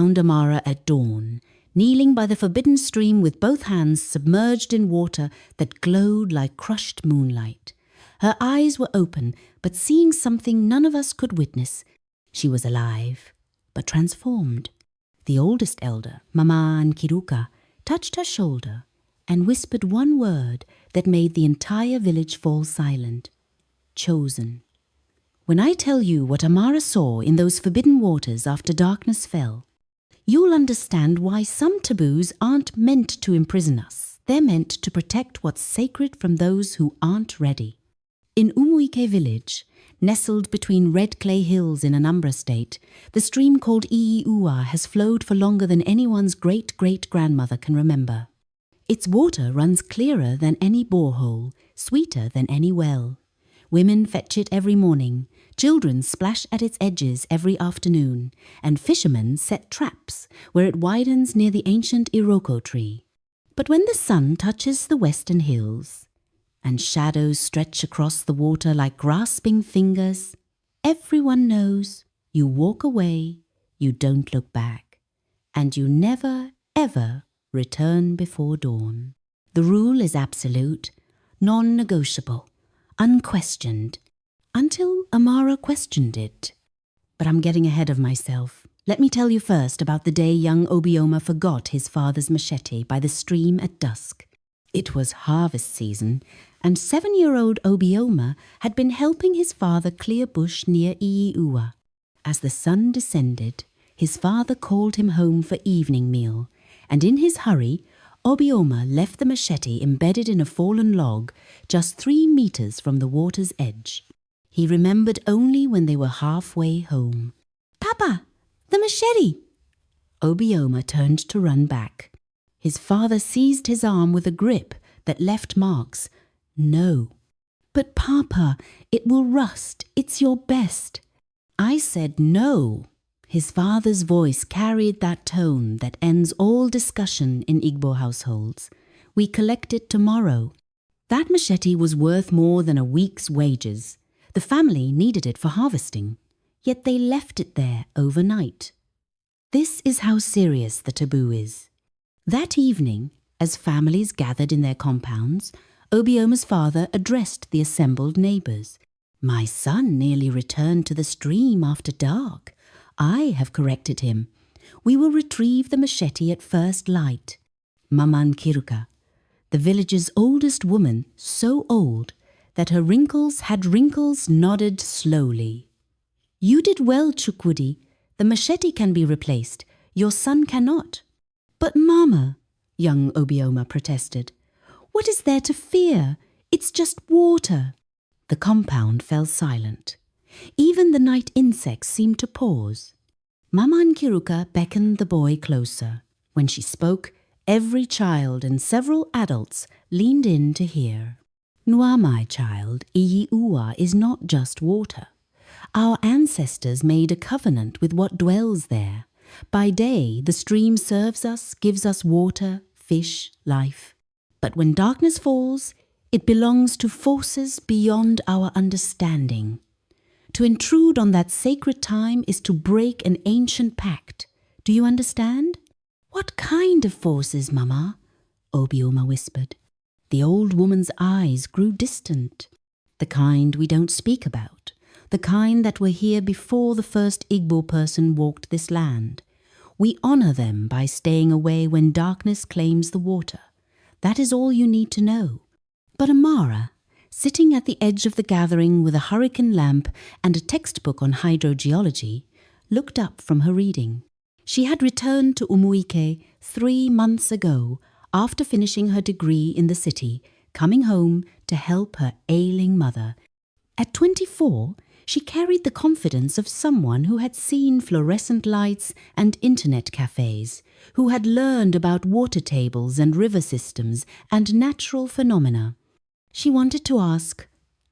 found Amara at dawn, kneeling by the forbidden stream with both hands submerged in water that glowed like crushed moonlight. Her eyes were open, but seeing something none of us could witness. She was alive, but transformed. The oldest elder, Mama Nkiruka, touched her shoulder and whispered one word that made the entire village fall silent. Chosen. When I tell you what Amara saw in those forbidden waters after darkness fell, you'll understand why some taboos aren't meant to imprison us. They're meant to protect what's sacred from those who aren't ready. In Umuike village, nestled between red clay hills in Anambra state, the stream called Iiua has flowed for longer than anyone's great-great-grandmother can remember. Its water runs clearer than any borehole, sweeter than any well. Women fetch it every morning, children splash at its edges every afternoon, and fishermen set traps where it widens near the ancient Iroko tree. But when the sun touches the western hills, and shadows stretch across the water like grasping fingers, everyone knows you walk away, you don't look back, and you never, ever return before dawn. The rule is absolute, non-negotiable, unquestioned, until Amara questioned it. But I'm getting ahead of myself. Let me tell you first about the day young Obioma forgot his father's machete by the stream at dusk. It was harvest season, and 7-year-old Obioma had been helping his father clear bush near Iiua. As the sun descended, his father called him home for evening meal, and in his hurry, Obioma left the machete embedded in a fallen log just 3 meters from the water's edge. He remembered only when they were halfway home. "Papa, the machete!" Obioma turned to run back. His father seized his arm with a grip that left marks. "No." "But Papa, it will rust. It's your best." "I said no." His father's voice carried that tone that ends all discussion in Igbo households. "We collect it tomorrow." That machete was worth more than a week's wages. The family needed it for harvesting, yet they left it there overnight. This is how serious the taboo is. That evening, as families gathered in their compounds, Obioma's father addressed the assembled neighbours. "My son nearly returned to the stream after dark. I have corrected him. We will retrieve the machete at first light." Mama Nkiruka, the village's oldest woman, so old that her wrinkles had wrinkles, nodded slowly. "You did well, Chukwudi. The machete can be replaced. Your son cannot." "But Mama," young Obioma protested, "what is there to fear? It's just water." The compound fell silent. Even the night insects seemed to pause. Mama Nkiruka beckoned the boy closer. When she spoke, every child and several adults leaned in to hear. "Nwa, my child, Iiua is not just water. Our ancestors made a covenant with what dwells there. By day, the stream serves us, gives us water, fish, life. But when darkness falls, it belongs to forces beyond our understanding. To intrude on that sacred time is to break an ancient pact. Do you understand?" "What kind of forces, Mama?" Obioma whispered. The old woman's eyes grew distant. "The kind we don't speak about. The kind that were here before the first Igbo person walked this land. We honor them by staying away when darkness claims the water. That is all you need to know." But Amara, sitting at the edge of the gathering with a hurricane lamp and a textbook on hydrogeology, looked up from her reading. She had returned to Umuike 3 months ago after finishing her degree in the city, coming home to help her ailing mother. At 24, she carried the confidence of someone who had seen fluorescent lights and internet cafes, who had learned about water tables and river systems and natural phenomena. She wanted to ask,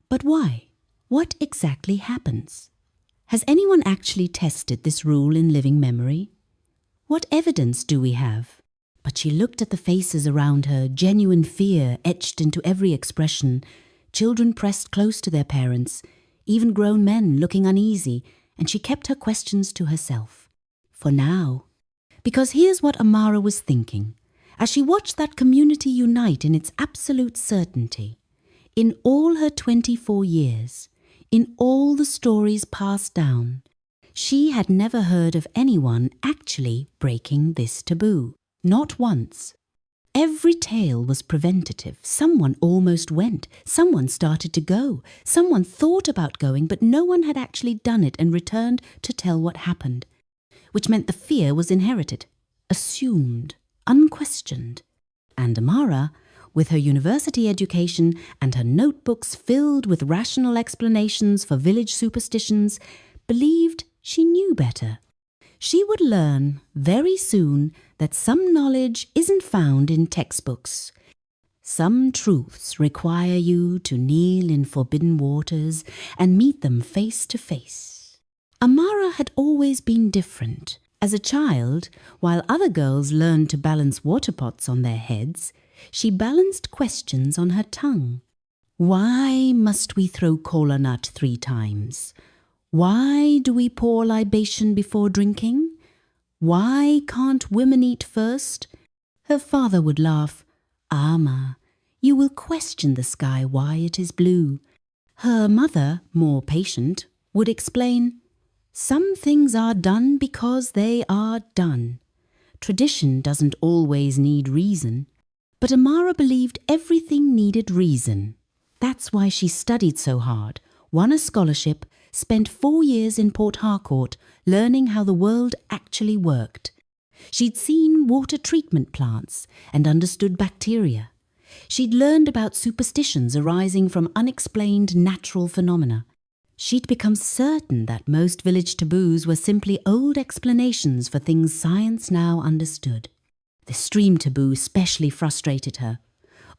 but why? What exactly happens? Has anyone actually tested this rule in living memory? What evidence do we have? But she looked at the faces around her, genuine fear etched into every expression, children pressed close to their parents, even grown men looking uneasy, and she kept her questions to herself. For now, Because here's what Amara was thinking as she watched that community unite in its absolute certainty. In all her 24 years, in all the stories passed down, she had never heard of anyone actually breaking this taboo. Not once. Every tale was preventative. Someone almost went. Someone started to go. Someone thought about going, but no one had actually done it and returned to tell what happened, which meant the fear was inherited, assumed, unquestioned. And Amara, with her university education and her notebooks filled with rational explanations for village superstitions, believed she knew better. She would learn very soon that some knowledge isn't found in textbooks. Some truths require you to kneel in forbidden waters and meet them face to face. Amara had always been different. As a child, while other girls learned to balance water pots on their heads, she balanced questions on her tongue. Why must we throw kola nut 3 times? Why do we pour libation before drinking? Why can't women eat first? Her father would laugh. "Ama, you will question the sky why it is blue." Her mother, more patient, would explain, "Some things are done because they are done. Tradition doesn't always need reason." But Amara believed everything needed reason. That's why she studied so hard, won a scholarship, spent 4 years in Port Harcourt learning how the world actually worked. She'd seen water treatment plants and understood bacteria. She'd learned about superstitions arising from unexplained natural phenomena. She'd become certain that most village taboos were simply old explanations for things science now understood. The stream taboo especially frustrated her.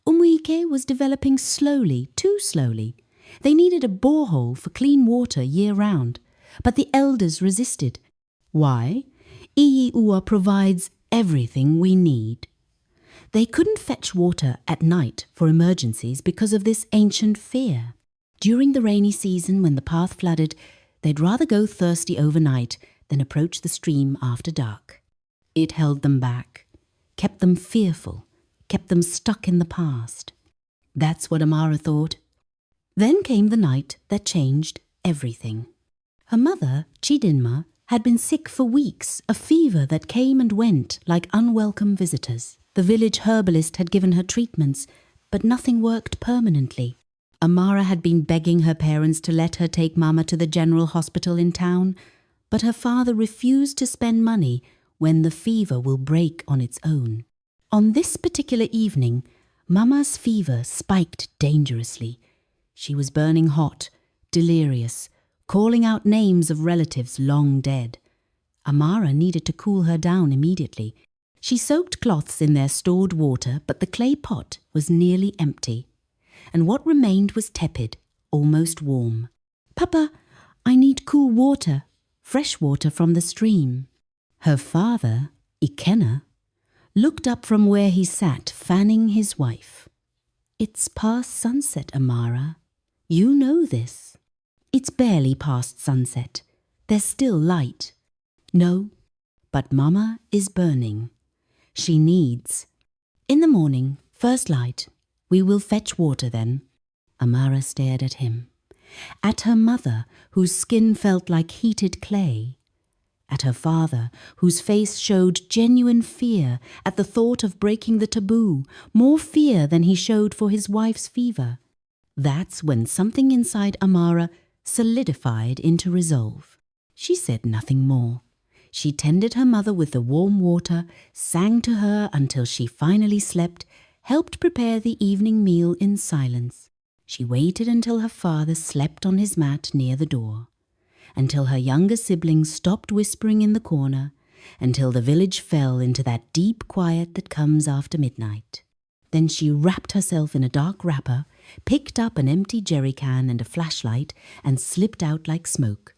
Umuike was developing slowly, too slowly. They needed a borehole for clean water year-round, but the elders resisted. Why? Iiua provides everything we need. They couldn't fetch water at night for emergencies because of this ancient fear. During the rainy season when the path flooded, they'd rather go thirsty overnight than approach the stream after dark. It held them back, kept them fearful, kept them stuck in the past. That's what Amara thought. Then came the night that changed everything. Her mother, Chidinma, had been sick for weeks, a fever that came and went like unwelcome visitors. The village herbalist had given her treatments, but nothing worked permanently. Amara had been begging her parents to let her take Mama to the general hospital in town, but her father refused to spend money when the fever will break on its own. On this particular evening, Mama's fever spiked dangerously. She was burning hot, delirious, calling out names of relatives long dead. Amara needed to cool her down immediately. She soaked cloths in their stored water, but the clay pot was nearly empty, and what remained was tepid, almost warm. "Papa, I need cool water, fresh water from the stream." Her father, Ikenna, looked up from where he sat fanning his wife. "It's past sunset, Amara. You know this." "It's barely past sunset. There's still light." "No, but Mama is burning. She needs." "In the morning, first light. We will fetch water then." Amara stared at him, at her mother, whose skin felt like heated clay, at her father, whose face showed genuine fear at the thought of breaking the taboo, more fear than he showed for his wife's fever. That's when something inside Amara solidified into resolve. She said nothing more. She tended her mother with the warm water, sang to her until she finally slept, helped prepare the evening meal in silence. She waited until her father slept on his mat near the door, until her younger siblings stopped whispering in the corner, until the village fell into that deep quiet that comes after midnight. Then she wrapped herself in a dark wrapper, picked up an empty jerry can and a flashlight, and slipped out like smoke.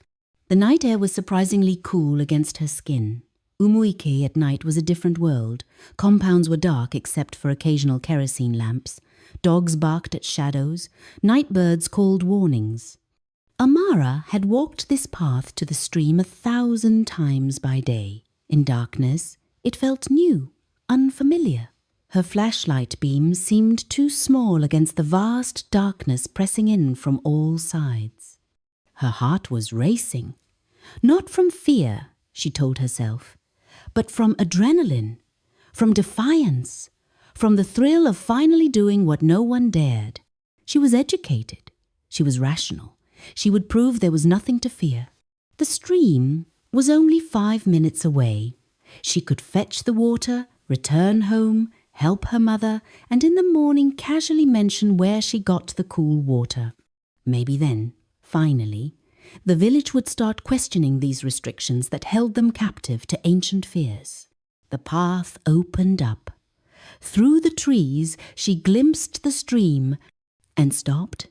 The night air was surprisingly cool against her skin. Umuike at night was a different world. Compounds were dark except for occasional kerosene lamps. Dogs barked at shadows. Night birds called warnings. Amara had walked this path to the stream 1,000 times by day, in darkness, It felt new, unfamiliar. Her flashlight beam seemed too small against the vast darkness pressing in from all sides. Her heart was racing, not from fear, she told herself, but from adrenaline, from defiance, from the thrill of finally doing what no one dared. She was educated. She was rational. She would prove there was nothing to fear. The stream was only 5 minutes away. She could fetch the water, return home, help her mother, and in the morning casually mention where she got the cool water. Maybe then, finally, the village would start questioning these restrictions that held them captive to ancient fears. The path opened up. Through the trees, she glimpsed the stream and stopped,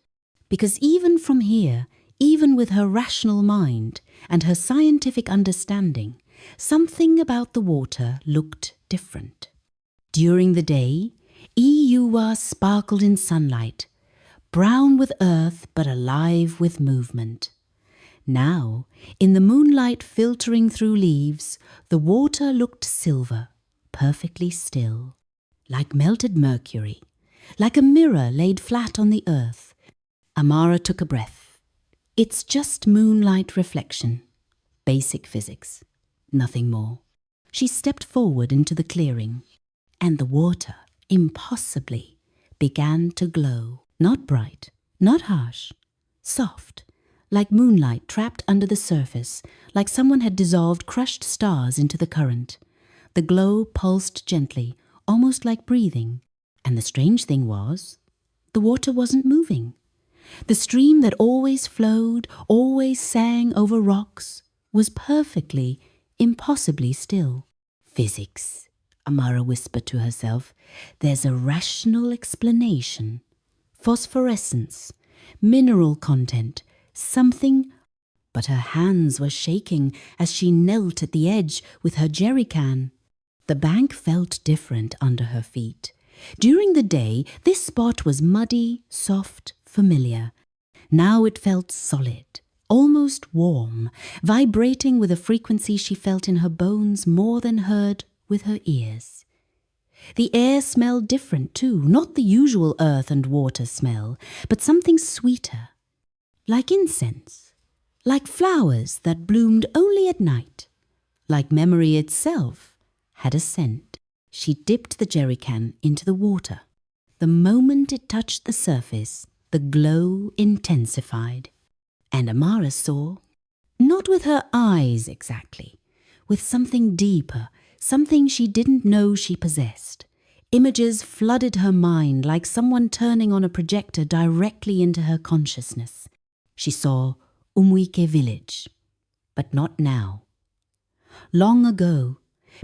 because even from here, even with her rational mind and her scientific understanding, something about the water looked different. During the day, Iuwa sparkled in sunlight, brown with earth but alive with movement. Now, in the moonlight filtering through leaves, the water looked silver, perfectly still, like melted mercury, like a mirror laid flat on the earth. Amara took a breath. It's just moonlight reflection. Basic physics. Nothing more. She stepped forward into the clearing, and the water, impossibly, began to glow. Not bright, not harsh, soft, like moonlight trapped under the surface, like someone had dissolved crushed stars into the current. The glow pulsed gently, almost like breathing. And the strange thing was, the water wasn't moving. The stream that always flowed, always sang over rocks, was perfectly, impossibly still. Physics, Amara whispered to herself. There's a rational explanation. Phosphorescence, mineral content, something. But her hands were shaking as she knelt at the edge with her jerry can. The bank felt different under her feet. During the day, this spot was muddy, soft, familiar. Now it felt solid, almost warm, vibrating with a frequency she felt in her bones more than heard with her ears. The air smelled different too, not the usual earth and water smell, but something sweeter, like incense, like flowers that bloomed only at night, like memory itself had a scent. She dipped the jerrycan into the water. The moment it touched the surface, the glow intensified, and Amara saw, not with her eyes exactly, with something deeper, something she didn't know she possessed. Images flooded her mind like someone turning on a projector directly into her consciousness. She saw Umwike village, but not now. Long ago,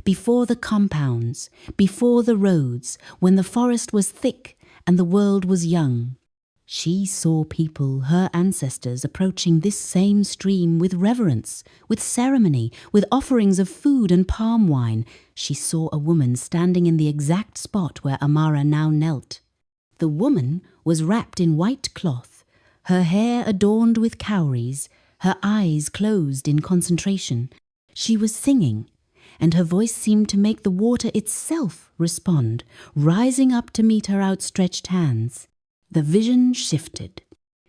before the compounds, before the roads, when the forest was thick and the world was young, she saw people, her ancestors, approaching this same stream with reverence, with ceremony, with offerings of food and palm wine. She saw a woman standing in the exact spot where Amara now knelt. The woman was wrapped in white cloth, her hair adorned with cowries, her eyes closed in concentration. She was singing, and her voice seemed to make the water itself respond, rising up to meet her outstretched hands. The vision shifted.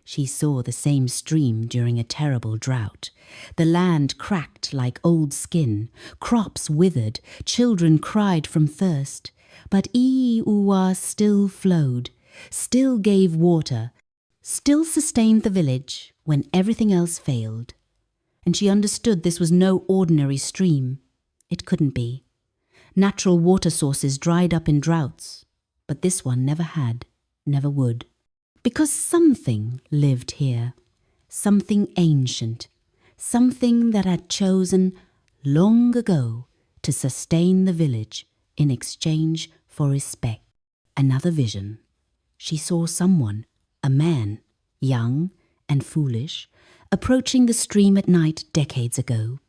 She saw the same stream during a terrible drought. The land cracked like old skin, crops withered, children cried from thirst. But Iuwa still flowed, still gave water, still sustained the village when everything else failed. And she understood this was no ordinary stream. It couldn't be. Natural water sources dried up in droughts, but this one never had, never would. Because something lived here, something ancient, something that had chosen long ago to sustain the village in exchange for respect. Another vision. She saw someone, a man, young and foolish, approaching the stream at night decades ago.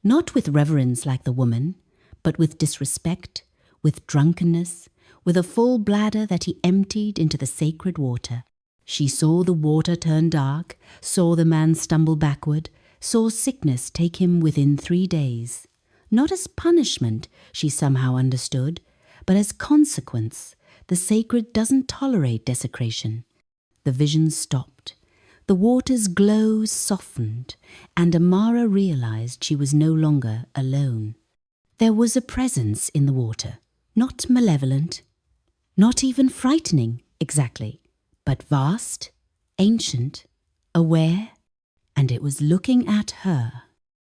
Not with reverence like the woman, but with disrespect, with drunkenness, with a full bladder that he emptied into the sacred water. She saw the water turn dark, saw the man stumble backward, saw sickness take him within 3 days. Not as punishment, she somehow understood, but as consequence. The sacred doesn't tolerate desecration. The vision stopped. The water's glow softened, and Amara realized she was no longer alone. There was a presence in the water, not malevolent, not even frightening exactly, but vast, ancient, aware, and it was looking at her.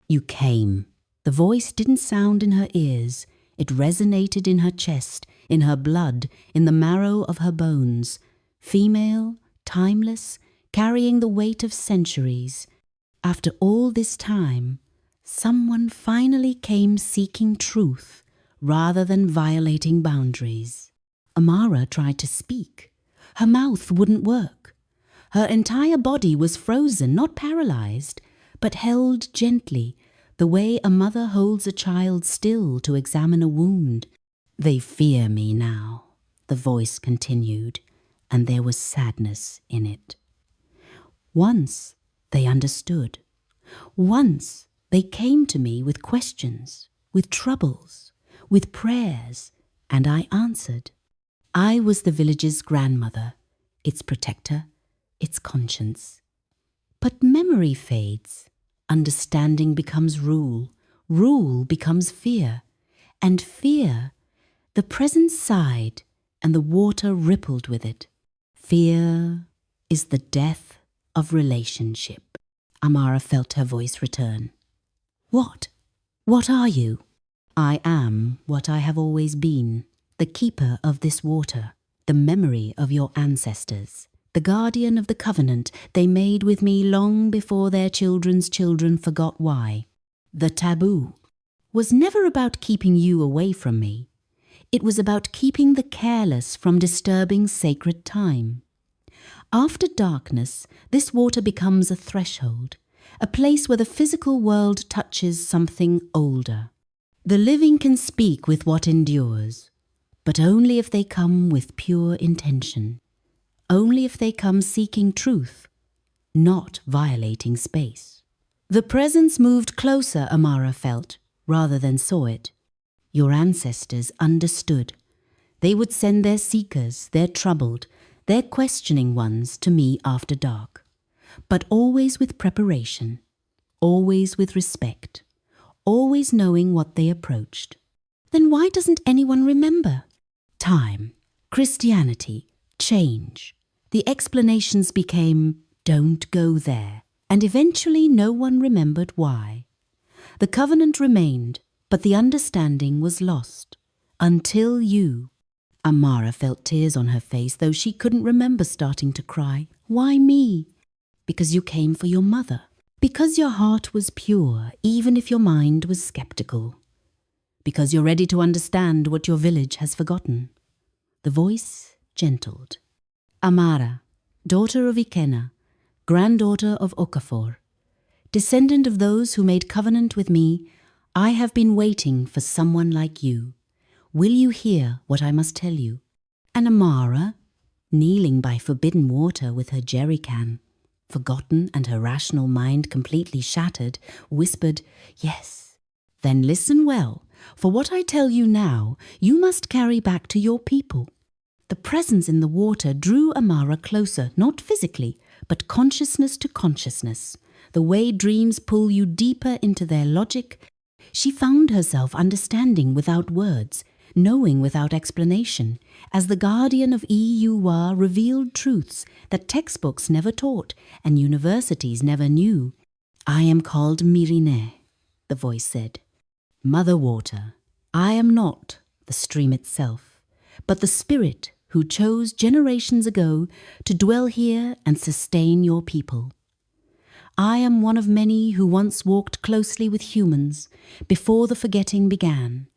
You came. The voice didn't sound in her ears. It resonated in her chest, in her blood, in the marrow of her bones. Female, timeless, carrying the weight of centuries. After all this time, someone finally came seeking truth rather than violating boundaries. Amara tried to speak. Her mouth wouldn't work. Her entire body was frozen, not paralyzed, but held gently, the way a mother holds a child still to examine a wound. They fear me now, the voice continued, and there was sadness in it. Once they understood. Once they came to me with questions, with troubles, with prayers, and I answered. I was the village's grandmother, its protector, its conscience. But memory fades. Understanding becomes rule. Rule becomes fear. And fear, the presence sighed, and the water rippled with it. Fear is the death of relationship. Amara felt her voice return. What? What are you? I am what I have always been, the keeper of this water, the memory of your ancestors, the guardian of the covenant they made with me long before their children's children forgot why. The taboo was never about keeping you away from me. It was about keeping the careless from disturbing sacred time. After darkness, this water becomes a threshold, a place where the physical world touches something older. The living can speak with what endures, but only if they come with pure intention. Only if they come seeking truth, not violating space. The presence moved closer, Amara felt, rather than saw it. Your ancestors understood. They would send their seekers, their troubled, their questioning ones to me after dark, but always with preparation, always with respect, always knowing what they approached. Then why doesn't anyone remember? Time, Christianity, change. The explanations became, don't go there, and eventually no one remembered why. The covenant remained, but the understanding was lost. Until you. Amara felt tears on her face, though she couldn't remember starting to cry. Why me? Because you came for your mother. Because your heart was pure, even if your mind was skeptical. Because you're ready to understand what your village has forgotten. The voice gentled. Amara, daughter of Ikenna, granddaughter of Okafor, descendant of those who made covenant with me, I have been waiting for someone like you. Will you hear what I must tell you? And Amara, kneeling by forbidden water with her jerrycan, forgotten and her rational mind completely shattered, whispered, yes. Then listen well, for what I tell you now, you must carry back to your people. The presence in the water drew Amara closer, not physically, but consciousness to consciousness. The way dreams pull you deeper into their logic, she found herself understanding without words, knowing without explanation, as the guardian of Iuwa revealed truths that textbooks never taught and universities never knew. I am called Mirine, the voice said. Mother Water. I am not the stream itself, but the spirit who chose generations ago to dwell here and sustain your people. I am one of many who once walked closely with humans before the forgetting began.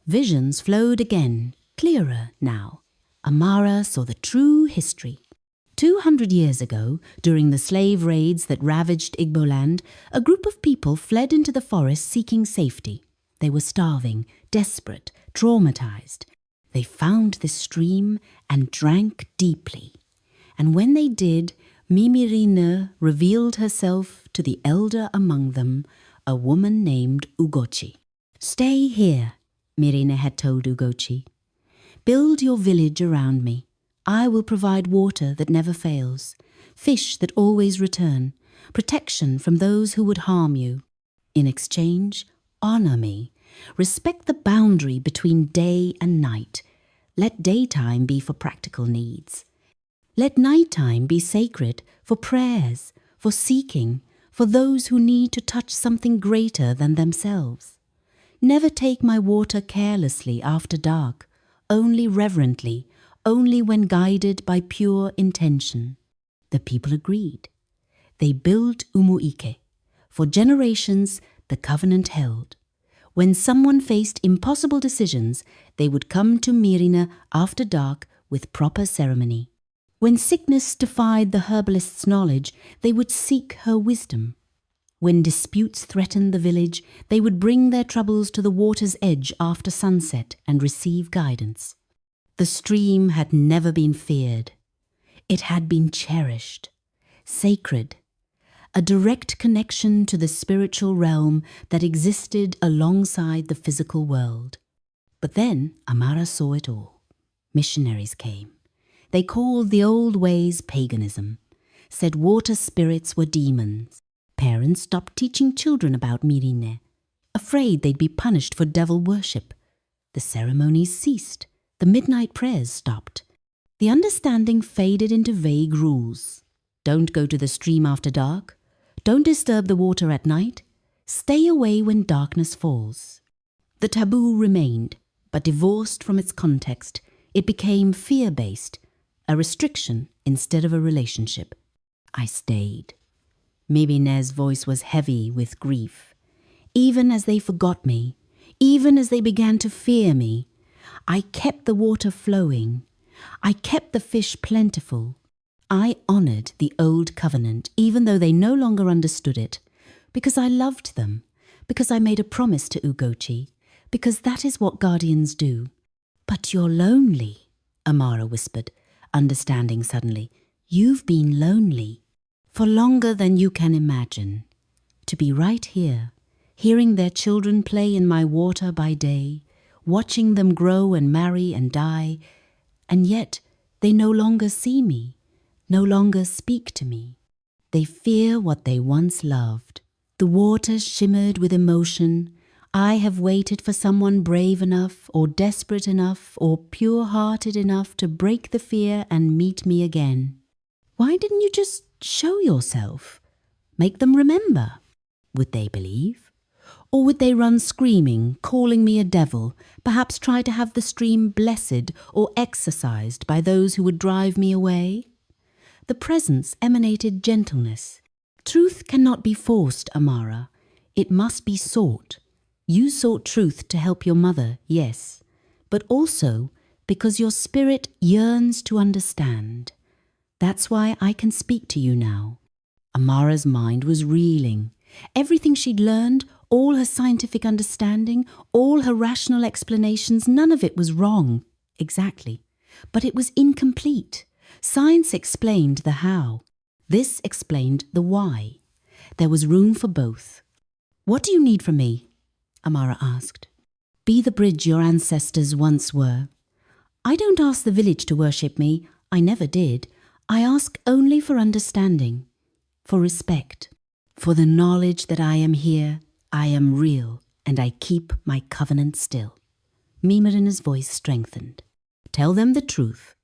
Visions flowed again, clearer now. Amara saw the true history. 200 years ago, during the slave raids that ravaged Igbo land, a group of people fled into the forest seeking safety. They were starving, desperate, traumatized. They found this stream and drank deeply. And when they did, Mimirine revealed herself to the elder among them, a woman named Ugochi. Stay here, Mirine had told Ugochi. Build your village around me. I will provide water that never fails, fish that always return, protection from those who would harm you. In exchange, honor me. Respect the boundary between day and night. Let daytime be for practical needs. Let nighttime be sacred for prayers, for seeking, for those who need to touch something greater than themselves. Never take my water carelessly after dark, only reverently, only when guided by pure intention. The people agreed. They built Umuike. For generations, the covenant held. When someone faced impossible decisions, they would come to Mirina after dark with proper ceremony. When sickness defied the herbalist's knowledge, they would seek her wisdom. When disputes threatened the village, they would bring their troubles to the water's edge after sunset and receive guidance. The stream had never been feared. It had been cherished, sacred, a direct connection to the spiritual realm that existed alongside the physical world. But then Amara saw it all. Missionaries came. They called the old ways paganism, said water spirits were demons. Parents stopped teaching children about Mirine, afraid they'd be punished for devil worship. The ceremonies ceased. The midnight prayers stopped. The understanding faded into vague rules. Don't go to the stream after dark. Don't disturb the water at night. Stay away when darkness falls. The taboo remained, but divorced from its context, it became fear-based, a restriction instead of a relationship. I stayed. Mirine's voice was heavy with grief. Even as they forgot me, even as they began to fear me, I kept the water flowing. I kept the fish plentiful. I honored the old covenant, even though they no longer understood it, because I loved them, because I made a promise to Ugochi, because that is what guardians do. But you're lonely, Amara whispered, understanding suddenly. You've been lonely for longer than you can imagine. To be right here, hearing their children play in my water by day, watching them grow and marry and die, and yet they no longer see me, no longer speak to me. They fear what they once loved. The water shimmered with emotion. I have waited for someone brave enough or desperate enough or pure-hearted enough to break the fear and meet me again. Why didn't you just show yourself? Make them remember. Would they believe? Or would they run screaming, calling me a devil, perhaps try to have the stream blessed or exorcised by those who would drive me away? The presence emanated gentleness. Truth cannot be forced, Amara. It must be sought. You sought truth to help your mother, yes, but also because your spirit yearns to understand. That's why I can speak to you now. Amara's mind was reeling. Everything she'd learned, all her scientific understanding, all her rational explanations, none of it was wrong, exactly. But it was incomplete. Science explained the how. This explained the why. There was room for both. What do you need from me? Amara asked. Be the bridge your ancestors once were. I don't ask the village to worship me. I never did. I ask only for understanding, for respect, for the knowledge that I am here, I am real, and I keep my covenant still. Mimarina's voice strengthened. Tell them the truth.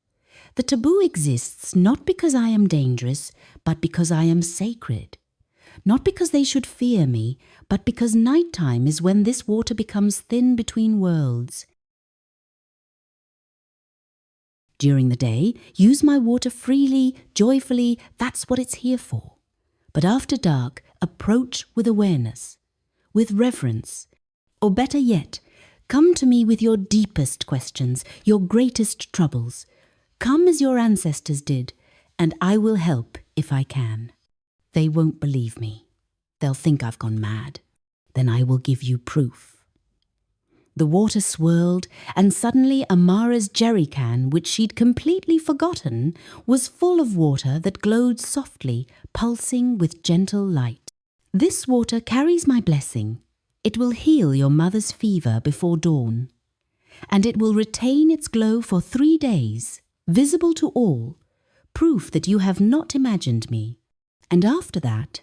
The taboo exists not because I am dangerous, but because I am sacred. Not because they should fear me, but because nighttime is when this water becomes thin between worlds. During the day, use my water freely, joyfully, that's what it's here for. But after dark, approach with awareness, with reverence, or better yet, come to me with your deepest questions, your greatest troubles. Come as your ancestors did, and I will help if I can. They won't believe me. They'll think I've gone mad. Then I will give you proof. The water swirled, and suddenly Amara's jerrycan, which she'd completely forgotten, was full of water that glowed softly, pulsing with gentle light. This water carries my blessing. It will heal your mother's fever before dawn, and it will retain its glow for 3 days, visible to all, proof that you have not imagined me. And after that,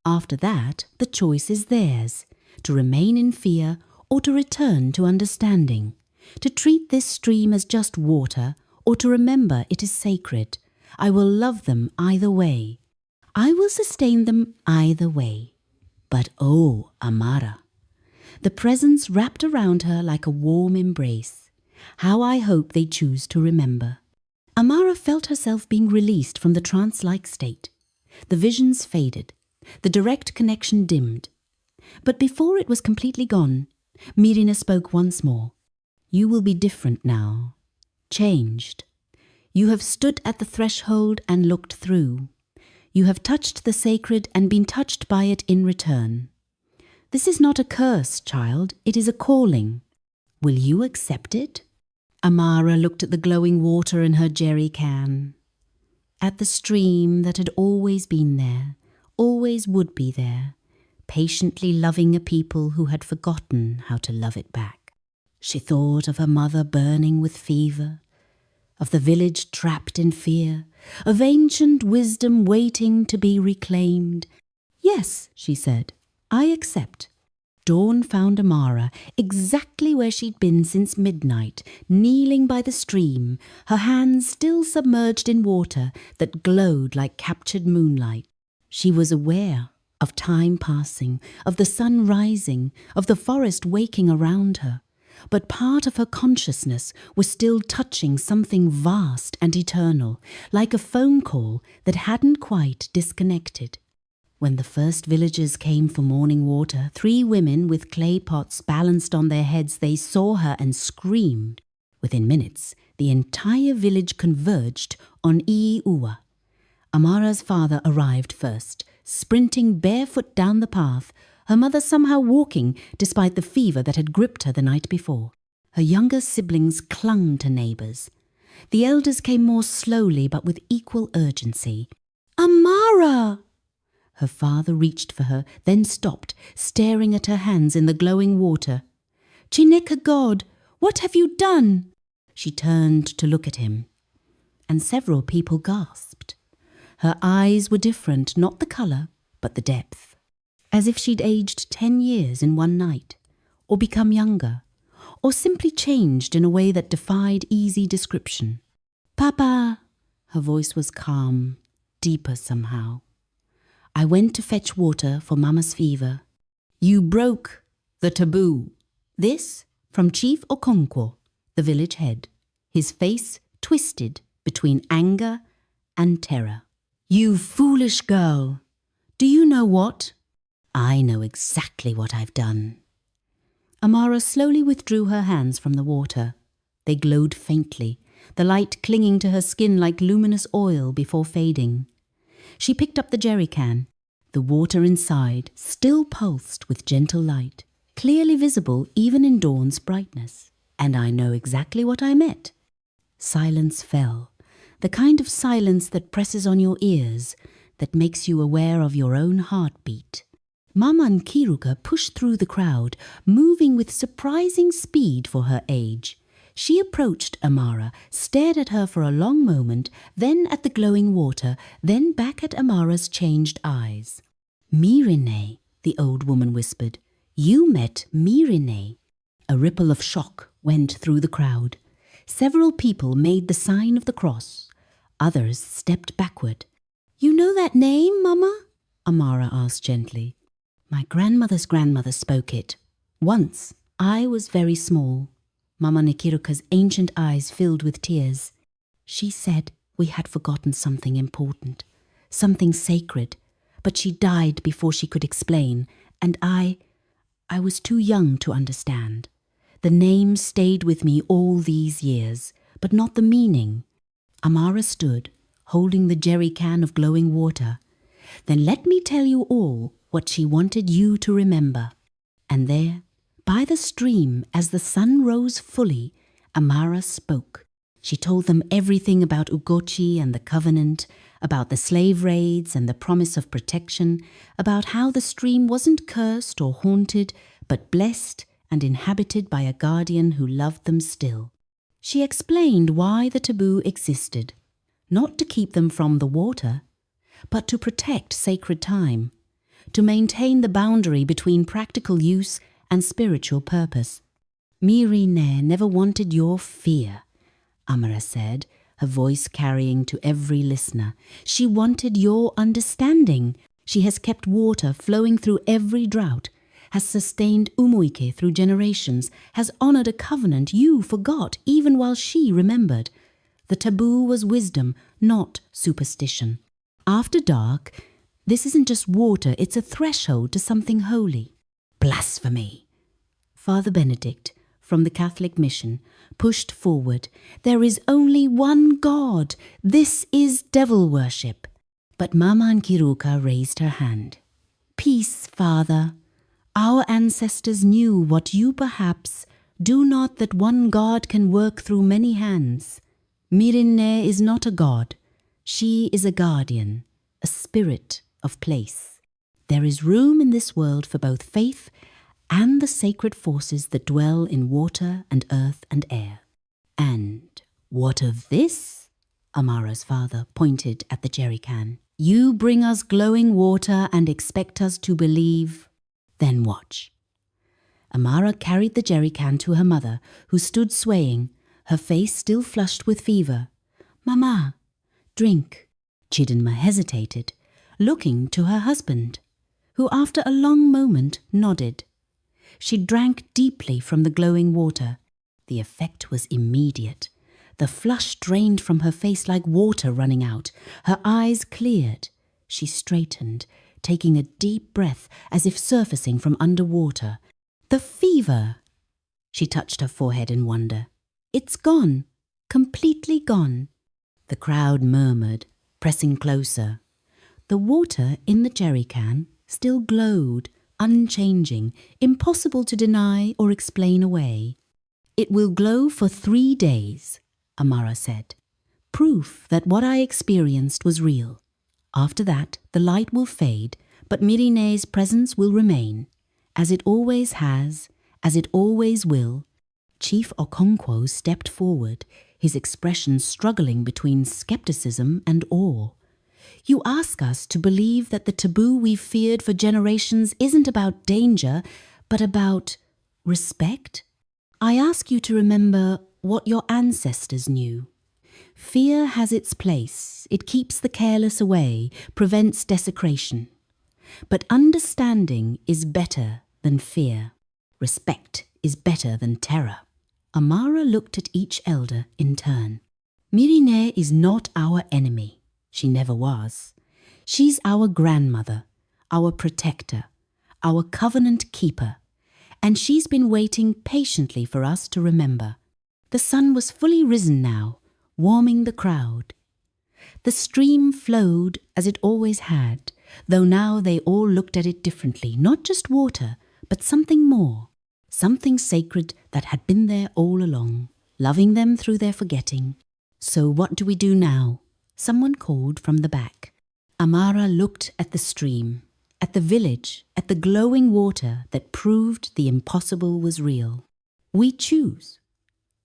the choice is theirs, to remain in fear or to return to understanding, to treat this stream as just water or to remember it is sacred. I will love them either way. I will sustain them either way. But oh, Amara! The presence wrapped around her like a warm embrace. How I hope they choose to remember. Amara felt herself being released from the trance-like state. The visions faded. The direct connection dimmed. But before it was completely gone, Mirina spoke once more. You will be different now. Changed. You have stood at the threshold and looked through. You have touched the sacred and been touched by it in return. This is not a curse, child. It is a calling. Will you accept it? Amara looked at the glowing water in her jerry can, at the stream that had always been there, always would be there, patiently loving a people who had forgotten how to love it back. She thought of her mother burning with fever, of the village trapped in fear, of ancient wisdom waiting to be reclaimed. Yes, she said, I accept. Dawn found Amara exactly where she'd been since midnight, kneeling by the stream, her hands still submerged in water that glowed like captured moonlight. She was aware of time passing, of the sun rising, of the forest waking around her. But part of her consciousness was still touching something vast and eternal, like a phone call that hadn't quite disconnected. When the first villagers came for morning water, 3 women with clay pots balanced on their heads, they saw her and screamed. Within minutes, the entire village converged on Iiua. Amara's father arrived first, sprinting barefoot down the path, her mother somehow walking despite the fever that had gripped her the night before. Her younger siblings clung to neighbours. The elders came more slowly but with equal urgency. Amara! Her father reached for her, then stopped, staring at her hands in the glowing water. Chiamaka God, what have you done? She turned to look at him, and several people gasped. Her eyes were different, not the colour, but the depth. As if she'd aged 10 years in one night, or become younger, or simply changed in a way that defied easy description. Papa! Her voice was calm, deeper somehow. I went to fetch water for Mama's fever. You broke the taboo. This from Chief Okonkwo, the village head, his face twisted between anger and terror. You foolish girl! Do you know what? I know exactly what I've done. Amara slowly withdrew her hands from the water. They glowed faintly, the light clinging to her skin like luminous oil before fading. She picked up the jerry can. The water inside still pulsed with gentle light, clearly visible even in dawn's brightness. And I know exactly what I met. Silence fell, the kind of silence that presses on your ears, that makes you aware of your own heartbeat. Mama Nkiruka pushed through the crowd, moving with surprising speed for her age. She approached Amara, stared at her for a long moment, then at the glowing water, then back at Amara's changed eyes. Mirine, the old woman whispered. You met Mirine. A ripple of shock went through the crowd. Several people made the sign of the cross. Others stepped backward. You know that name, Mama? Amara asked gently. My grandmother's grandmother spoke it. Once, I was very small. Mama Nkiruka's ancient eyes filled with tears. She said we had forgotten something important, something sacred, but she died before she could explain, and I was too young to understand. The name stayed with me all these years, but not the meaning. Amara stood, holding the jerry can of glowing water. Then let me tell you all what she wanted you to remember. And there, by the stream, as the sun rose fully, Amara spoke. She told them everything about Ugochi and the covenant, about the slave raids and the promise of protection, about how the stream wasn't cursed or haunted, but blessed and inhabited by a guardian who loved them still. She explained why the taboo existed, not to keep them from the water, but to protect sacred time, to maintain the boundary between practical use and spiritual purpose. Mirine never wanted your fear, Amara said, her voice carrying to every listener. She wanted your understanding. She has kept water flowing through every drought, has sustained Umuike through generations, has honoured a covenant you forgot even while she remembered. The taboo was wisdom, not superstition. After dark, this isn't just water, it's a threshold to something holy. Blasphemy! Father Benedict, from the Catholic mission, pushed forward. There is only one God. This is devil worship. But Mama Nkiruka raised her hand. Peace, Father. Our ancestors knew what you perhaps do not, that one God can work through many hands. Mirine is not a god. She is a guardian, a spirit of place. There is room in this world for both faith and the sacred forces that dwell in water and earth and air. And what of this? Amara's father pointed at the jerrycan. You bring us glowing water and expect us to believe? Then watch. Amara carried the jerrycan to her mother, who stood swaying, her face still flushed with fever. Mama, drink. Chidinma hesitated, looking to her husband, who after a long moment nodded. She drank deeply from the glowing water. The effect was immediate. The flush drained from her face like water running out. Her eyes cleared. She straightened, taking a deep breath as if surfacing from underwater. The fever! She touched her forehead in wonder. It's gone. Completely gone. The crowd murmured, pressing closer. The water in the jerrycan still glowed, unchanging, impossible to deny or explain away. It will glow for 3 days, Amara said. Proof that what I experienced was real. After that, the light will fade, but Mirine's presence will remain, as it always has, as it always will. Chief Okonkwo stepped forward, his expression struggling between skepticism and awe. You ask us to believe that the taboo we've feared for generations isn't about danger, but about respect? I ask you to remember what your ancestors knew. Fear has its place. It keeps the careless away, prevents desecration. But understanding is better than fear. Respect is better than terror. Amara looked at each elder in turn. Mirine is not our enemy. She never was. She's our grandmother, our protector, our covenant keeper, and she's been waiting patiently for us to remember. The sun was fully risen now, warming the crowd. The stream flowed as it always had, though now they all looked at it differently, not just water, but something more, something sacred that had been there all along, loving them through their forgetting. So what do we do now? Someone called from the back. Amara looked at the stream, at the village, at the glowing water that proved the impossible was real. We choose.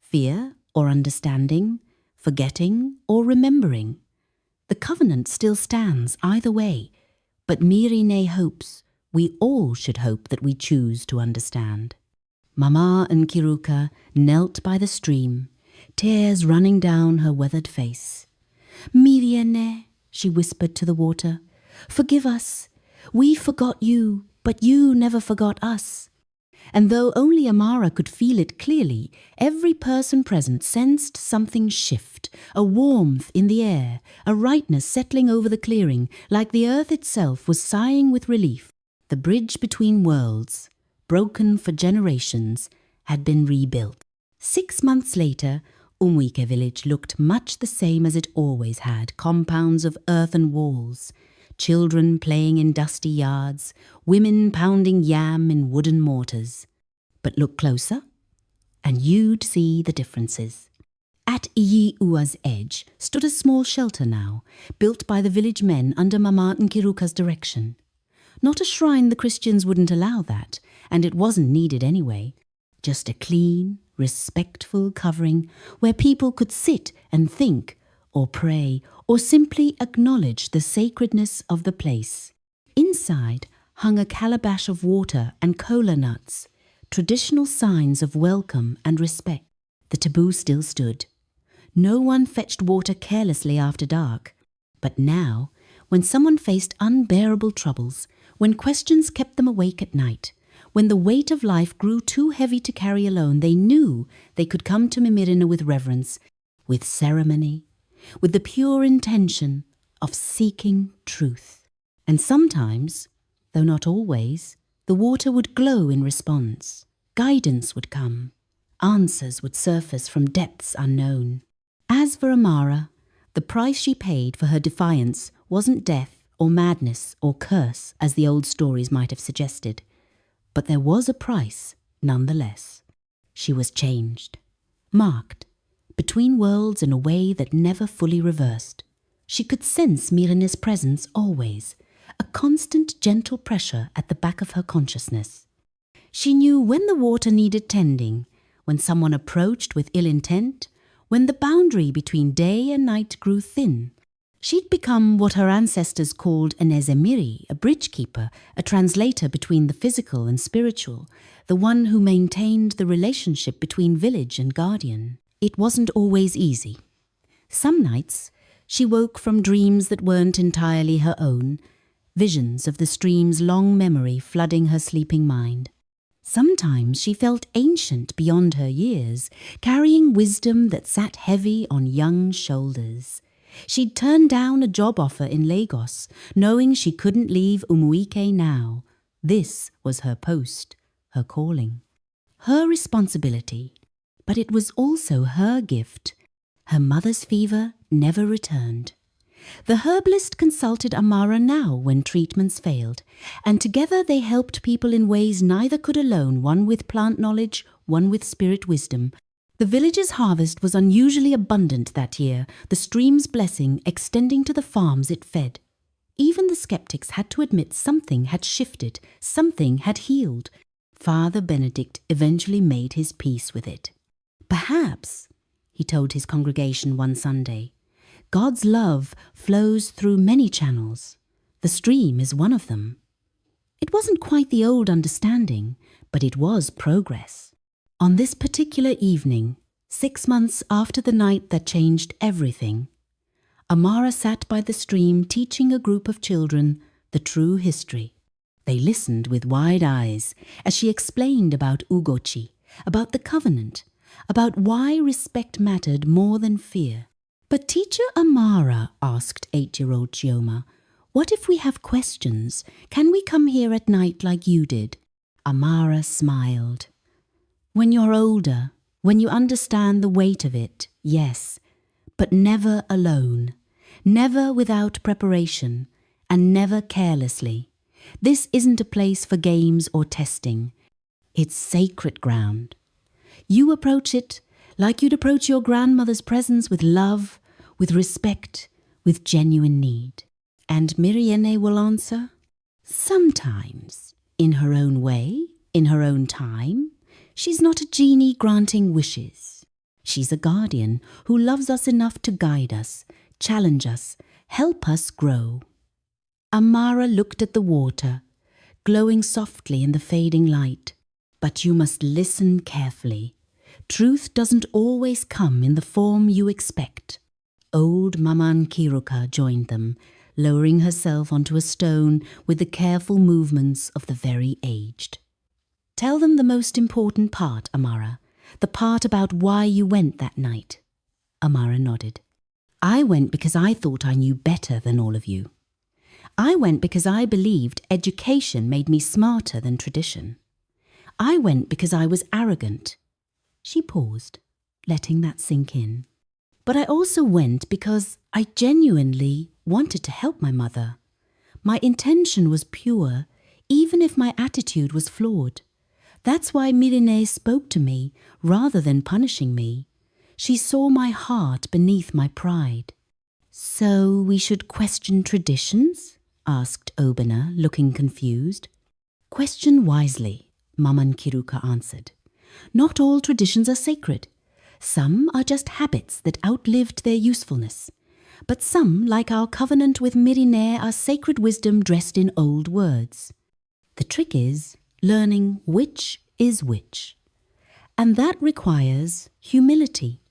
Fear or understanding, forgetting or remembering. The covenant still stands either way, but Mirine hopes, we all should hope that we choose to understand. Mama Nkiruka knelt by the stream, tears running down her weathered face. Miriene, she whispered to the water, forgive us. We forgot you, but you never forgot us. And though only Amara could feel it clearly, every person present sensed something shift, a warmth in the air, a rightness settling over the clearing, like the earth itself was sighing with relief. The bridge between worlds, broken for generations, had been rebuilt. 6 months later, Umuike village looked much the same as it always had, compounds of earthen walls, children playing in dusty yards, women pounding yam in wooden mortars. But look closer, and you'd see the differences. At Iyiua's edge stood a small shelter now, built by the village men under Mama Nkiruka's direction. Not a shrine, the Christians wouldn't allow that, and it wasn't needed anyway. Just a clean, respectful covering where people could sit and think, or pray, or simply acknowledge the sacredness of the place. Inside hung a calabash of water and kola nuts, traditional signs of welcome and respect. The taboo still stood. No one fetched water carelessly after dark. But now, when someone faced unbearable troubles, when questions kept them awake at night, when the weight of life grew too heavy to carry alone, they knew they could come to Mimirina with reverence, with ceremony, with the pure intention of seeking truth. And sometimes, though not always, the water would glow in response. Guidance would come. Answers would surface from depths unknown. As for Amara, the price she paid for her defiance wasn't death or madness or curse, as the old stories might have suggested. But there was a price, nonetheless. She was changed, marked, between worlds in a way that never fully reversed. She could sense Mirina's presence always, a constant gentle pressure at the back of her consciousness. She knew when the water needed tending, when someone approached with ill intent, when the boundary between day and night grew thin. She'd become what her ancestors called an ezemiri, a bridge keeper, a translator between the physical and spiritual, the one who maintained the relationship between village and guardian. It wasn't always easy. Some nights, she woke from dreams that weren't entirely her own, visions of the stream's long memory flooding her sleeping mind. Sometimes she felt ancient beyond her years, carrying wisdom that sat heavy on young shoulders. She'd turned down a job offer in Lagos, knowing she couldn't leave Umuike now. This was her post, her calling, her responsibility. But it was also her gift. Her mother's fever never returned. The herbalist consulted Amara now when treatments failed, and together they helped people in ways neither could alone, one with plant knowledge, one with spirit wisdom. The village's harvest was unusually abundant that year, the stream's blessing extending to the farms it fed. Even the skeptics had to admit something had shifted, something had healed. Father Benedict eventually made his peace with it. Perhaps, he told his congregation one Sunday, God's love flows through many channels. The stream is one of them. It wasn't quite the old understanding, but it was progress. On this particular evening, 6 months after the night that changed everything, Amara sat by the stream teaching a group of children the true history. They listened with wide eyes as she explained about Ugochi, about the covenant, about why respect mattered more than fear. But Teacher Amara, asked 8-year-old Chioma, what if we have questions? Can we come here at night like you did? Amara smiled. When you're older, when you understand the weight of it, yes, but never alone, never without preparation, and never carelessly. This isn't a place for games or testing. It's sacred ground. You approach it like you'd approach your grandmother's presence, with love, with respect, with genuine need. And Miriene will answer, sometimes, in her own way, in her own time. She's not a genie granting wishes. She's a guardian who loves us enough to guide us, challenge us, help us grow. Amara looked at the water, glowing softly in the fading light. But you must listen carefully. Truth doesn't always come in the form you expect. Old Maman Kiruka joined them, lowering herself onto a stone with the careful movements of the very aged. Tell them the most important part, Amara, the part about why you went that night. Amara nodded. I went because I thought I knew better than all of you. I went because I believed education made me smarter than tradition. I went because I was arrogant. She paused, letting that sink in. But I also went because I genuinely wanted to help my mother. My intention was pure, even if my attitude was flawed. That's why Mirine spoke to me rather than punishing me. She saw my heart beneath my pride. So we should question traditions? asked Obina, looking confused. Question wisely, Mama Nkiruka answered. Not all traditions are sacred. Some are just habits that outlived their usefulness. But some, like our covenant with Mirine, are sacred wisdom dressed in old words. The trick is learning which is which. And that requires humility.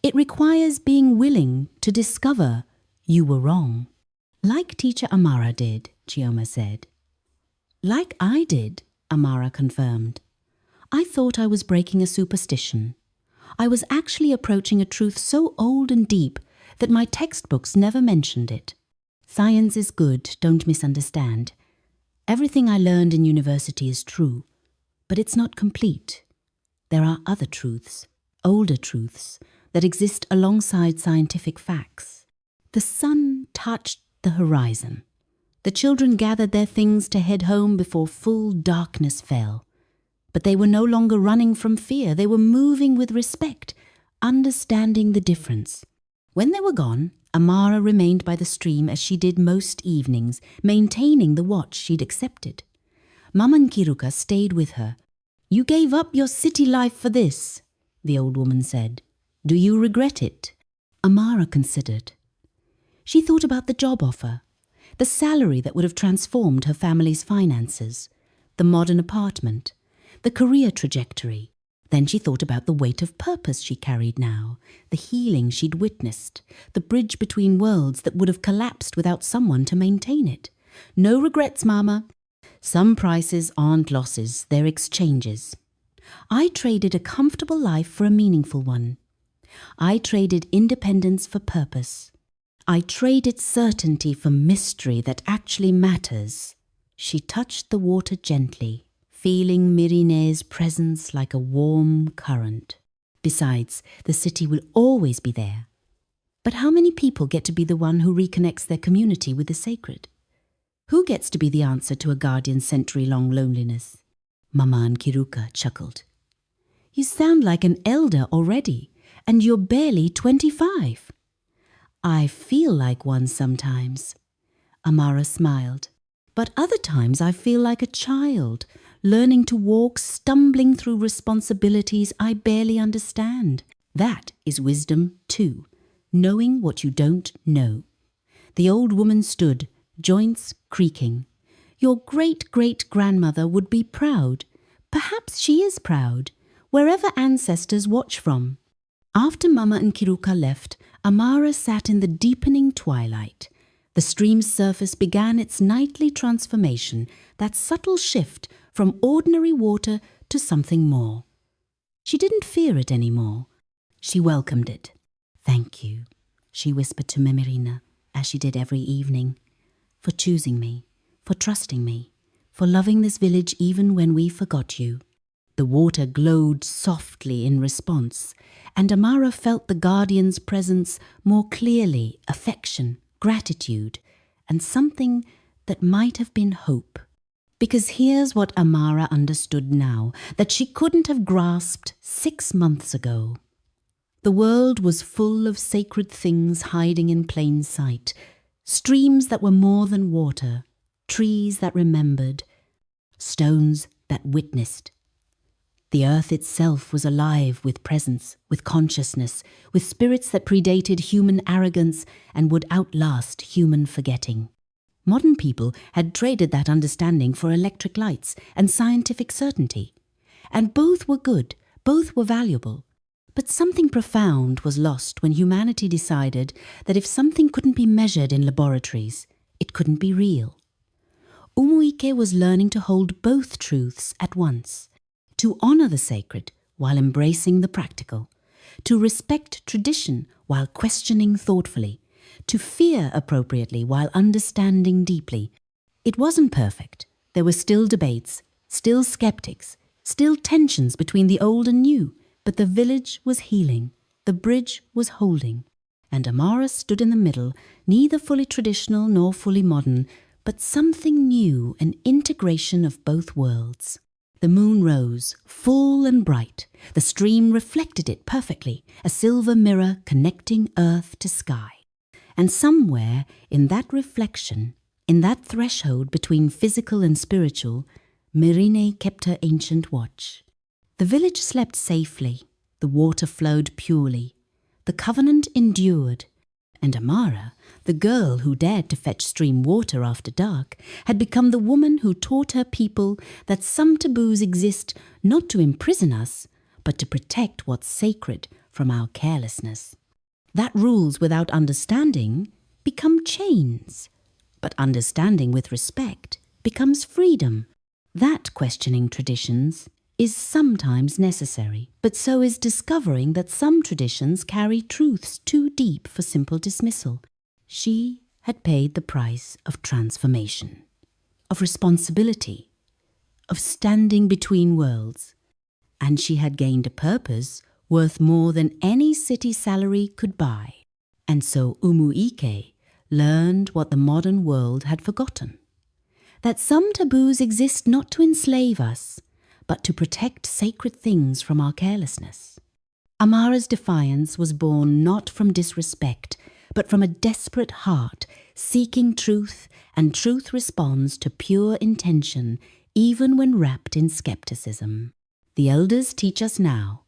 It requires being willing to discover you were wrong. Like teacher Amara did, Chioma said. Like I did, Amara confirmed. I thought I was breaking a superstition. I was actually approaching a truth so old and deep that my textbooks never mentioned it. Science is good, don't misunderstand. Everything I learned in university is true, but it's not complete. There are other truths, older truths, that exist alongside scientific facts. The sun touched the horizon. The children gathered their things to head home before full darkness fell. But they were no longer running from fear. They were moving with respect, understanding the difference. When they were gone, Amara remained by the stream as she did most evenings, maintaining the watch she'd accepted. Mama Nkiruka stayed with her. You gave up your city life for this, the old woman said. Do you regret it? Amara considered. She thought about the job offer, the salary that would have transformed her family's finances, the modern apartment, the career trajectory. Then she thought about the weight of purpose she carried now, the healing she'd witnessed, the bridge between worlds that would have collapsed without someone to maintain it. No regrets, Mama. Some prices aren't losses, they're exchanges. I traded a comfortable life for a meaningful one. I traded independence for purpose. I traded certainty for mystery that actually matters. She touched the water gently, feeling Mirine's presence like a warm current. Besides, the city will always be there. But how many people get to be the one who reconnects their community with the sacred? Who gets to be the answer to a guardian's century-long loneliness? Mama Nkiruka chuckled. You sound like an elder already, and you're barely 25. I feel like one sometimes. Amara smiled. But other times I feel like a child, learning to walk, stumbling through responsibilities I barely understand. That is wisdom too, knowing what you don't know. The old woman stood, joints creaking. Your great-great-grandmother would be proud. Perhaps she is proud, wherever ancestors watch from. After Mama Nkiruka left, Amara sat in the deepening twilight. The stream's surface began its nightly transformation, that subtle shift from ordinary water to something more. She didn't fear it anymore. She welcomed it. Thank you, she whispered to Memerina, as she did every evening, for choosing me, for trusting me, for loving this village even when we forgot you. The water glowed softly in response, and Amara felt the guardian's presence more clearly, affection, gratitude, and something that might have been hope. Because here's what Amara understood now, that she couldn't have grasped 6 months ago. The world was full of sacred things hiding in plain sight, streams that were more than water, trees that remembered, stones that witnessed. The earth itself was alive with presence, with consciousness, with spirits that predated human arrogance and would outlast human forgetting. Modern people had traded that understanding for electric lights and scientific certainty. And both were good, both were valuable. But something profound was lost when humanity decided that if something couldn't be measured in laboratories, it couldn't be real. Umuike was learning to hold both truths at once. To honor the sacred while embracing the practical, to respect tradition while questioning thoughtfully, to fear appropriately while understanding deeply. It wasn't perfect. There were still debates, still skeptics, still tensions between the old and new, but the village was healing, the bridge was holding, and Amara stood in the middle, neither fully traditional nor fully modern, but something new, an integration of both worlds. The moon rose, full and bright. The stream reflected it perfectly, a silver mirror connecting earth to sky. And somewhere in that reflection, In that threshold between physical and spiritual, Mirine kept her ancient watch. The village slept safely, the water flowed purely, the covenant endured, and Amara, the girl who dared to fetch stream water after dark, had become the woman who taught her people that some taboos exist not to imprison us, but to protect what's sacred from our carelessness. That rules without understanding become chains, but understanding with respect becomes freedom. That questioning traditions is sometimes necessary, but so is discovering that some traditions carry truths too deep for simple dismissal. She had paid the price of transformation, of responsibility, of standing between worlds, and she had gained a purpose worth more than any city salary could buy. And so Umuike learned what the modern world had forgotten, that some taboos exist not to enslave us, but to protect sacred things from our carelessness. Amara's defiance was born not from disrespect, but from a desperate heart seeking truth, and truth responds to pure intention, even when wrapped in skepticism. The elders teach us now: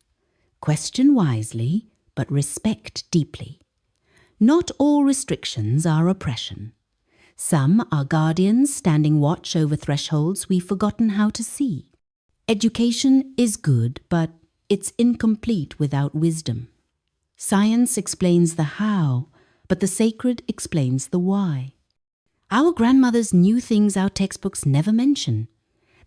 question wisely, but respect deeply. Not all restrictions are oppression. Some are guardians standing watch over thresholds we've forgotten how to see. Education is good, but it's incomplete without wisdom. Science explains the how, but the sacred explains the why. Our grandmothers knew things our textbooks never mention.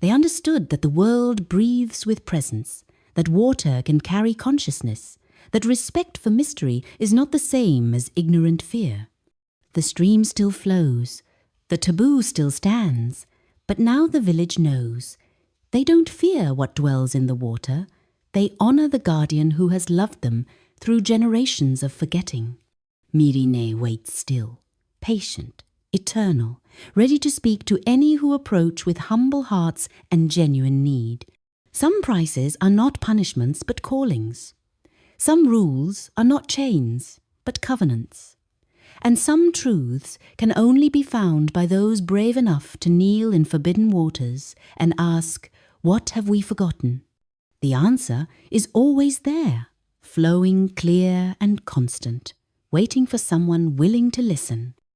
They understood that the world breathes with presence, that water can carry consciousness, that respect for mystery is not the same as ignorant fear. The stream still flows, the taboo still stands, but now the village knows. They don't fear what dwells in the water. They honor the guardian who has loved them through generations of forgetting. Mirine waits still, patient, eternal, ready to speak to any who approach with humble hearts and genuine need. Some prices are not punishments but callings. Some rules are not chains but covenants. And some truths can only be found by those brave enough to kneel in forbidden waters and ask, "What have we forgotten?" The answer is always there, flowing clear and constant, waiting for someone willing to listen.